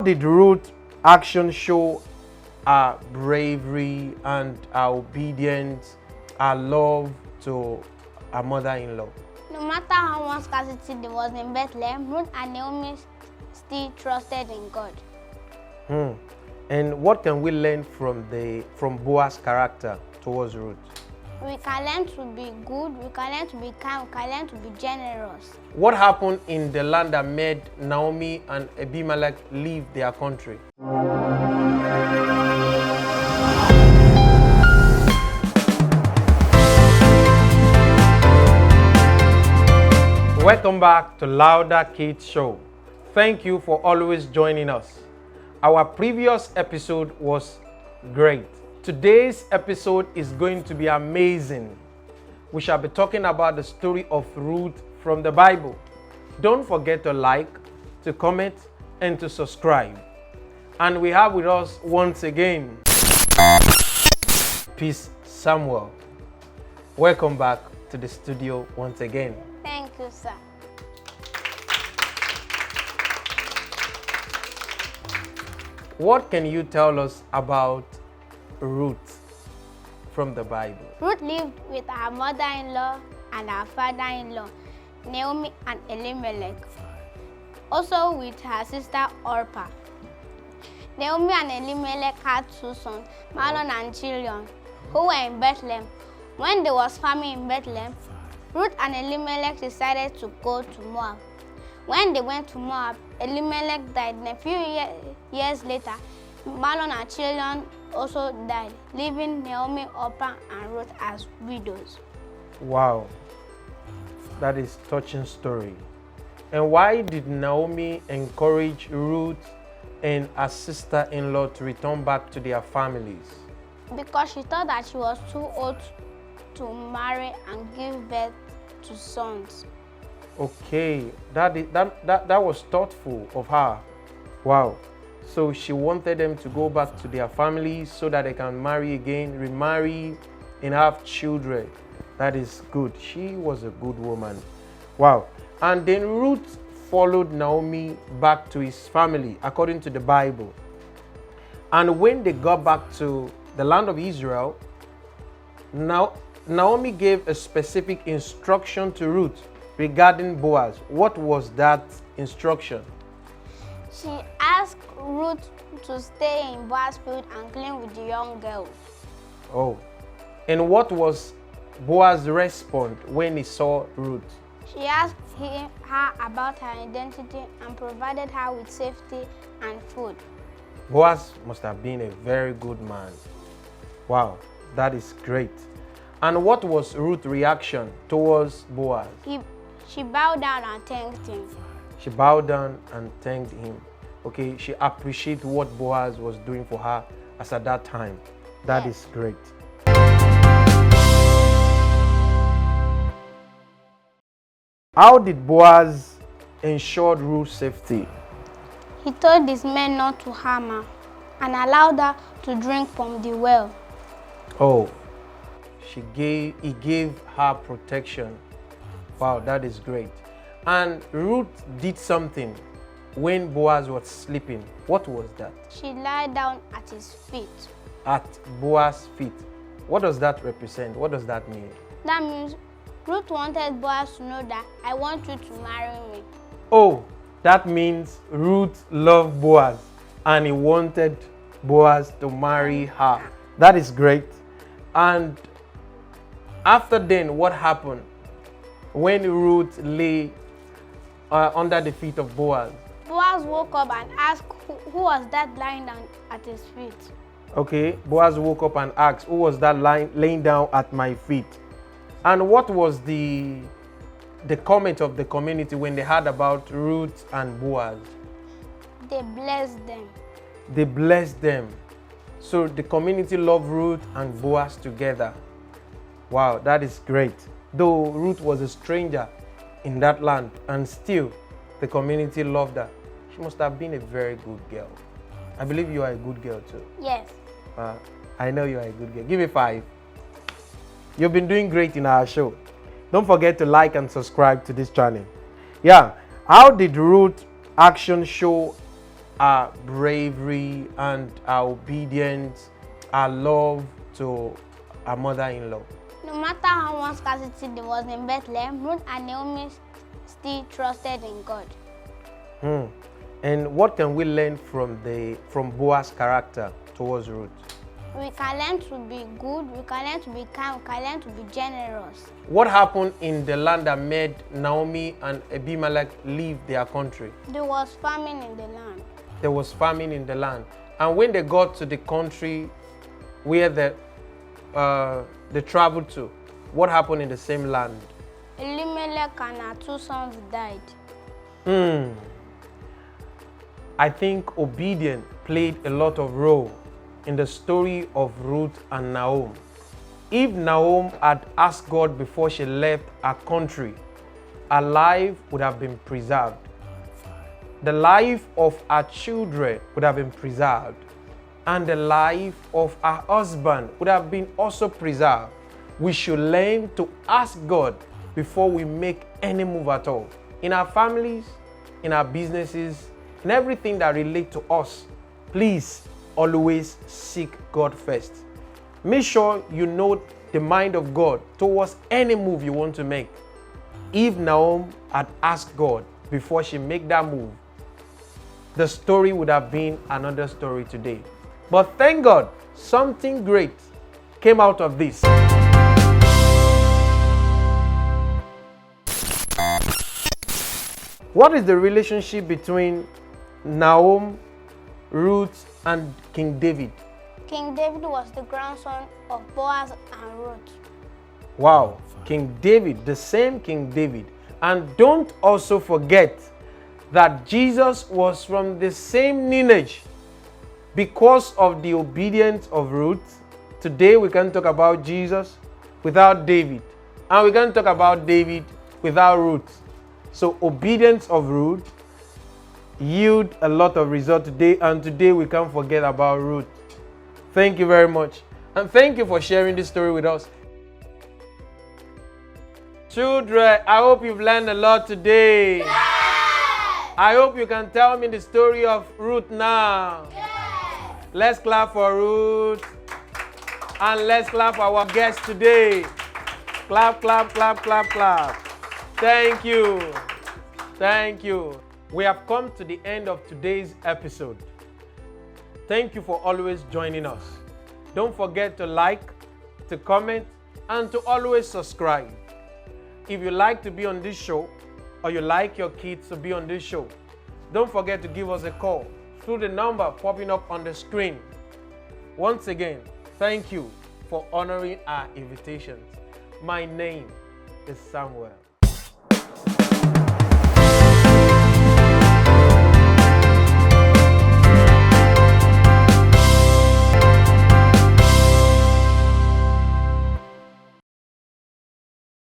Did Ruth action show our bravery and our obedience, our love to our mother-in-law? No matter how much scarcity there was in Bethlehem, Ruth and Naomi still trusted in God. And what can we learn from Boaz's character towards Ruth? We can learn to be good, we can learn to be kind, we can learn to be generous. What happened in the land that made Naomi and Abimelech leave their country? Welcome back to Louder Kids Show. Thank you for always joining us. Our previous episode was great. Today's episode is going to be amazing. We shall be talking about the story of Ruth from the Bible. Don't forget to like, to comment, and to subscribe. And we have with us once again, Peace Samuel. Welcome back to the studio once again. Thank you, sir. What can you tell us about Ruth from the Bible? Ruth lived with her mother-in-law and her father-in-law, Naomi and Elimelech. Also with her sister Orpah. Naomi and Elimelech had two sons, Mahlon and Judean, who were in Bethlehem. When there was famine in Bethlehem, Ruth and Elimelech decided to go to Moab. When they went to Moab, Elimelech died, and a few years later, Mahlon and Judean also died, leaving Naomi, Orpah, and Ruth as widows. Wow, that is a touching story. And why did Naomi encourage Ruth and her sister-in-law to return back to their families? Because she thought that she was too old to marry and give birth to sons. Okay, that was thoughtful of her. Wow. So she wanted them to go back to their families so that they can marry again, remarry, and have children. That is good. She was a good woman. Wow. And then Ruth followed Naomi back to his family, according to the Bible. And when they got back to the land of Israel, now Naomi gave a specific instruction to Ruth regarding Boaz. What was that instruction? She asked Ruth to stay in Boaz's field and clean with the young girls. Oh, and what was Boaz's response when he saw Ruth? She asked her about her identity and provided her with safety and food. Boaz must have been a very good man. Wow, that is great. And what was Ruth's reaction towards Boaz? She bowed down and thanked him. She bowed down and thanked him. Okay, she appreciated what Boaz was doing for her as at that time. That is great. How did Boaz ensure Ruth's safety? He told his men not to harm her and allowed her to drink from the well. Oh, he gave her protection. Wow, that is great. And Ruth did something when Boaz was sleeping. What was that? She lied down at his feet. At Boaz's feet. What does that represent? What does that mean? That means Ruth wanted Boaz to know that I want you to marry me. Oh, that means Ruth loved Boaz and he wanted Boaz to marry her. That is great. And after then, what happened when Ruth lay under the feet of Boaz? Boaz woke up and asked who was that lying down at his feet. Okay, Boaz woke up and asked, who was that laying down at my feet? And what was the comment of the community when they heard about Ruth and Boaz? They blessed them. They blessed them. So the community loved Ruth and Boaz together. Wow, that is great. Though Ruth was a stranger in that land, and still the community loved her. She must have been a very good girl. I believe you are a good girl too. Yes. I know you are a good girl. Give me 5. You've been doing great in our show. Don't forget to like and subscribe to this channel. Yeah, how did Ruth action show our bravery and our obedience, our love to our mother-in-law. No matter how much scarcity there was in Bethlehem, Ruth and Naomi still trusted in God. And what can we learn from Boaz's character towards Ruth? We can learn to be good, we can learn to be kind, we can learn to be generous. What happened in the land that made Naomi and Abimelech leave their country? There was famine in the land. There was famine in the land. And when they got to the country where they traveled to, what happened in the same land? Elimelech and her 2 sons died. I think obedience played a lot of role in the story of Ruth and Naomi. If Naomi had asked God before she left her country, her life would have been preserved. The life of her children would have been preserved. And the life of her husband would have been also preserved. We should learn to ask God before we make any move at all. In our families, in our businesses, in everything that relates to us, please always seek God first. Make sure you know the mind of God towards any move you want to make. If Naomi had asked God before she made that move, the story would have been another story today. But thank God, something great came out of this. What is the relationship between Naomi, Ruth, and King David? King David was the grandson of Boaz and Ruth. Wow, King David, the same King David. And don't also forget that Jesus was from the same lineage. Because of the obedience of Ruth, today we can talk about Jesus without David. And we can talk about David without Ruth. So obedience of Ruth yield a lot of result today, and today we can't forget about Ruth. Thank you very much. And thank you for sharing this story with us. Children, I hope you've learned a lot today. Yes! I hope you can tell me the story of Ruth now. Yes! Let's clap for Ruth. And let's clap for our guest today. Clap, clap, clap, clap, clap. Thank you. Thank you. We have come to the end of today's episode. Thank you for always joining us. Don't forget to like, to comment, and to always subscribe. If you like to be on this show, or you like your kids to be on this show, don't forget to give us a call through the number popping up on the screen. Once again, thank you for honoring our invitations. My name is Samuel.